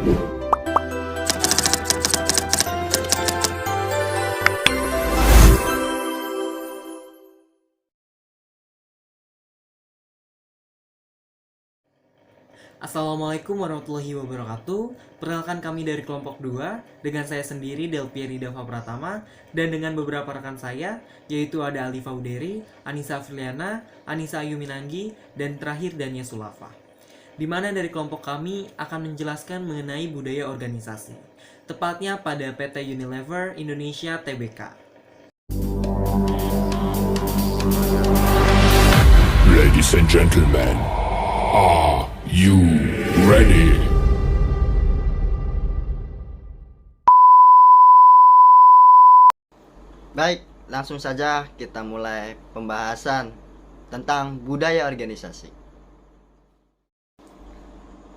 Assalamualaikum warahmatullahi wabarakatuh. Perkenalkan kami dari kelompok 2 dengan saya sendiri Delpieri Dava Pratama dan dengan beberapa rekan saya yaitu ada Alifa Uderi, Anissa Afriliana, Anissa Ayu Minanggi dan terakhir Dania Sulafa. Di mana dari kelompok kami akan menjelaskan mengenai budaya organisasi, tepatnya pada PT Unilever Indonesia Tbk. Ladies and gentlemen, are you ready? Baik, langsung saja kita mulai pembahasan tentang budaya organisasi.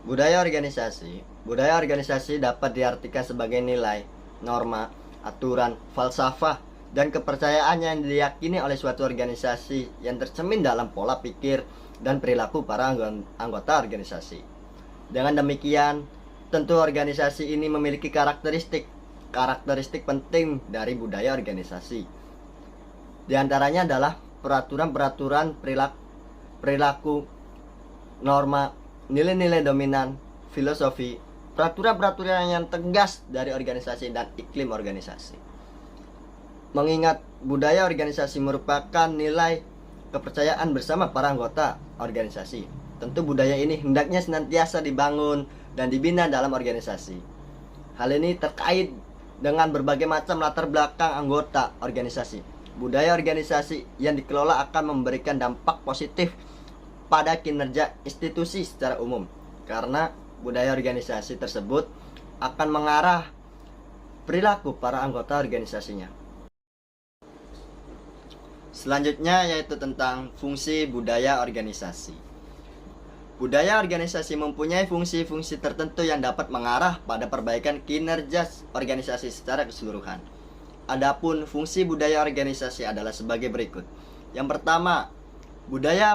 Budaya organisasi dapat diartikan sebagai nilai, norma, aturan, falsafah, dan kepercayaan yang diyakini oleh suatu organisasi yang tercermin dalam pola pikir dan perilaku para anggota organisasi. Dengan demikian, tentu organisasi ini memiliki karakteristik penting dari budaya organisasi. Di antaranya adalah peraturan-peraturan perilaku, norma, nilai-nilai dominan, filosofi, peraturan-peraturan yang tegas dari organisasi dan iklim organisasi. Mengingat budaya organisasi merupakan nilai kepercayaan bersama para anggota organisasi, tentu budaya ini hendaknya senantiasa dibangun dan dibina dalam organisasi. Hal ini terkait dengan berbagai macam latar belakang anggota organisasi. Budaya organisasi yang dikelola akan memberikan dampak positif pada kinerja institusi secara umum, karena budaya organisasi tersebut akan mengarah perilaku para anggota organisasinya. Selanjutnya yaitu tentang fungsi budaya organisasi. Budaya organisasi mempunyai fungsi-fungsi tertentu yang dapat mengarah pada perbaikan kinerja organisasi secara keseluruhan. Adapun fungsi budaya organisasi adalah sebagai berikut. Yang pertama, budaya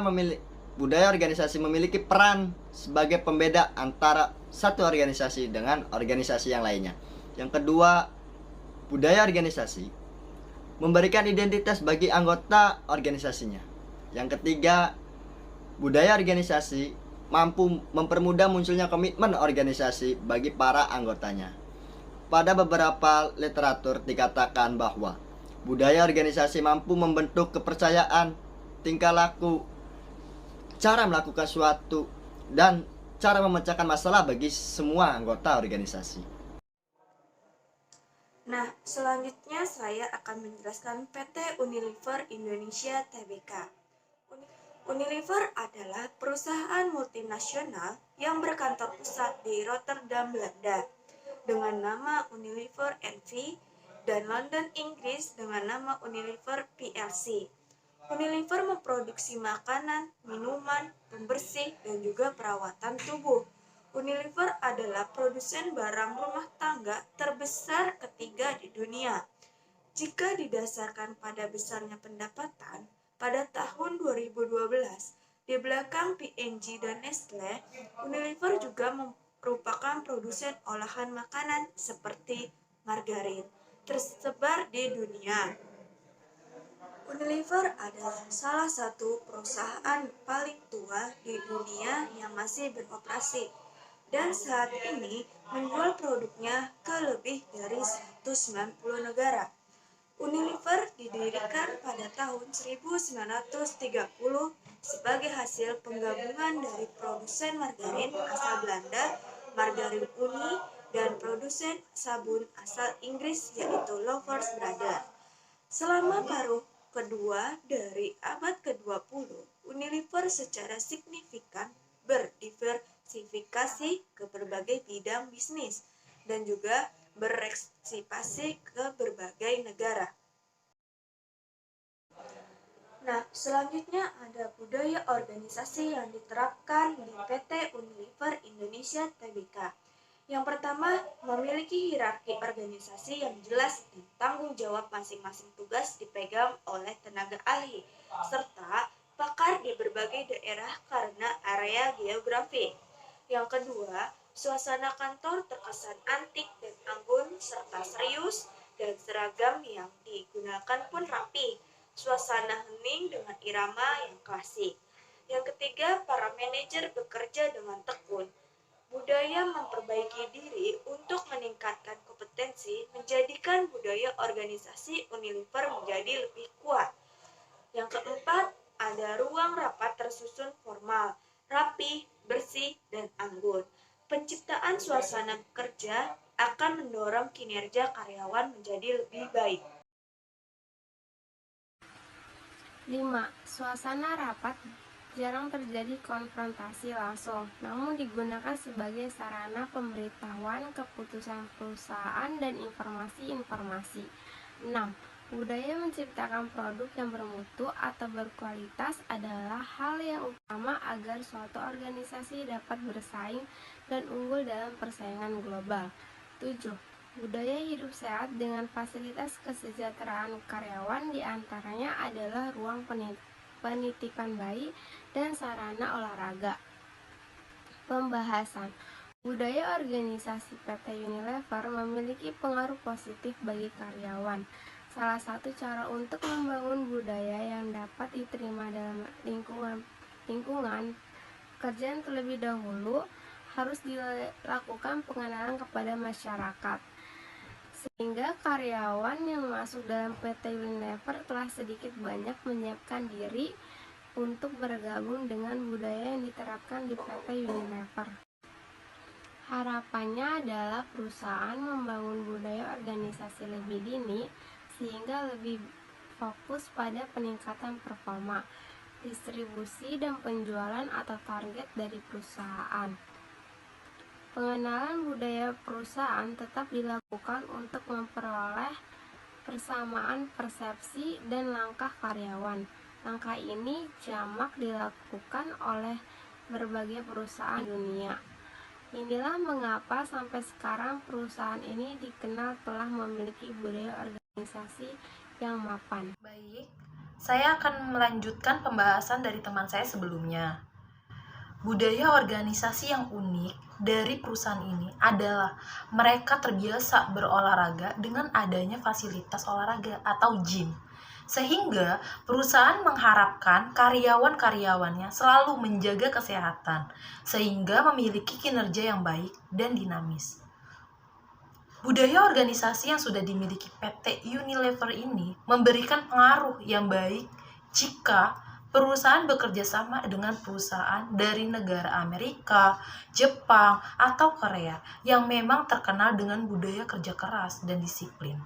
organisasi memiliki peran sebagai pembeda antara satu organisasi dengan organisasi yang lainnya. Yang kedua, budaya organisasi memberikan identitas bagi anggota organisasinya. Yang ketiga, budaya organisasi mampu mempermudah munculnya komitmen organisasi bagi para anggotanya. Pada beberapa literatur dikatakan bahwa budaya organisasi mampu membentuk kepercayaan, tingkah laku, cara melakukan suatu, dan cara memecahkan masalah bagi semua anggota organisasi. Nah, selanjutnya saya akan menjelaskan PT Unilever Indonesia Tbk. Unilever adalah perusahaan multinasional yang berkantor pusat di Rotterdam, Belanda, dengan nama Unilever NV, dan London, Inggris dengan nama Unilever plc. Unilever memproduksi makanan, minuman, pembersih, dan juga perawatan tubuh. Unilever adalah produsen barang rumah tangga terbesar ketiga di dunia. Jika didasarkan pada besarnya pendapatan, pada tahun 2012, di belakang P&G dan Nestle, Unilever juga merupakan produsen olahan makanan seperti margarin tersebar di dunia. Unilever adalah salah satu perusahaan paling tua di dunia yang masih beroperasi dan saat ini menjual produknya ke lebih dari 190 negara. Unilever didirikan pada tahun 1930 sebagai hasil penggabungan dari produsen margarin asal Belanda, Margarin Unie, dan produsen sabun asal Inggris yaitu Lovers Brothers. Selama paruh kedua dari abad ke-20, Unilever secara signifikan berdiversifikasi ke berbagai bidang bisnis dan juga berekspansi ke berbagai negara. Nah, selanjutnya ada budaya organisasi yang diterapkan di PT Unilever Indonesia Tbk. Yang pertama, memiliki hierarki organisasi yang jelas dan tanggung jawab masing-masing tugas dipegang oleh tenaga ahli, serta pakar di berbagai daerah karena area geografi. Yang kedua, Suasana kantor terkesan antik dan anggun serta serius, dan seragam yang digunakan pun rapi. Suasana hening dengan irama yang klasik. Yang ketiga, para manajer bekerja dengan tekun. Budaya memperbaiki diri untuk meningkatkan kompetensi menjadikan budaya organisasi Unilever menjadi lebih kuat. Yang keempat, ada ruang rapat tersusun formal, rapi, bersih, dan anggun. Penciptaan suasana bekerja akan mendorong kinerja karyawan menjadi lebih baik. 5. Suasana rapat jarang terjadi konfrontasi langsung, namun digunakan sebagai sarana pemberitahuan keputusan perusahaan dan informasi-informasi. 6. Budaya menciptakan produk yang bermutu atau berkualitas adalah hal yang utama agar suatu organisasi dapat bersaing dan unggul dalam persaingan global. 7. Budaya hidup sehat dengan fasilitas kesejahteraan karyawan diantaranya adalah ruang penitipan bayi dan sarana olahraga. Pembahasan budaya organisasi PT Unilever memiliki pengaruh positif bagi karyawan. Salah satu cara untuk membangun budaya yang dapat diterima dalam lingkungan kerja terlebih dahulu harus dilakukan pengenalan kepada masyarakat, sehingga karyawan yang masuk dalam PT Unilever telah sedikit banyak menyiapkan diri untuk bergabung dengan budaya yang diterapkan di PT Unilever. Harapannya adalah perusahaan membangun budaya organisasi lebih dini sehingga lebih fokus pada peningkatan performa, distribusi, dan penjualan atau target dari perusahaan. Pengenalan budaya perusahaan tetap dilakukan untuk memperoleh persamaan persepsi dan langkah karyawan. Langkah ini jamak dilakukan oleh berbagai perusahaan dunia. Inilah mengapa sampai sekarang perusahaan ini dikenal telah memiliki budaya organisasi yang mapan. Baik, saya akan melanjutkan pembahasan dari teman saya sebelumnya. Budaya organisasi yang unik dari perusahaan ini adalah mereka terbiasa berolahraga dengan adanya fasilitas olahraga atau gym. Sehingga perusahaan mengharapkan karyawan-karyawannya selalu menjaga kesehatan, sehingga memiliki kinerja yang baik dan dinamis. Budaya organisasi yang sudah dimiliki PT Unilever ini memberikan pengaruh yang baik jika perusahaan bekerja sama dengan perusahaan dari negara Amerika, Jepang, atau Korea yang memang terkenal dengan budaya kerja keras dan disiplin.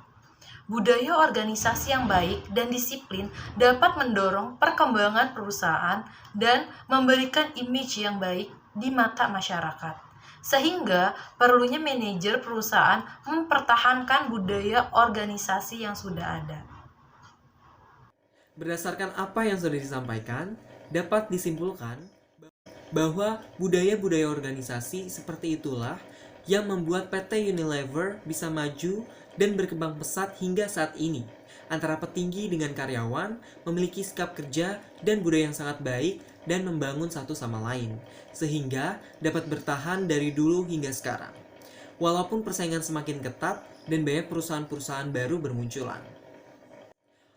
Budaya organisasi yang baik dan disiplin dapat mendorong perkembangan perusahaan dan memberikan image yang baik di mata masyarakat. Sehingga perlunya manajer perusahaan mempertahankan budaya organisasi yang sudah ada. Berdasarkan apa yang sudah disampaikan, dapat disimpulkan bahwa budaya-budaya organisasi seperti itulah yang membuat PT Unilever bisa maju dan berkembang pesat hingga saat ini. Antara petinggi dengan karyawan memiliki sikap kerja dan budaya yang sangat baik dan membangun satu sama lain, sehingga dapat bertahan dari dulu hingga sekarang. Walaupun persaingan semakin ketat dan banyak perusahaan-perusahaan baru bermunculan.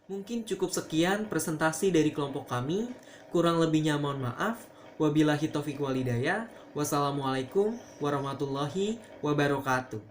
Mungkin cukup sekian presentasi dari kelompok kami. Kurang lebihnya mohon maaf. Wabillahi taufiq walhidayah. Wassalamualaikum warahmatullahi wabarakatuh.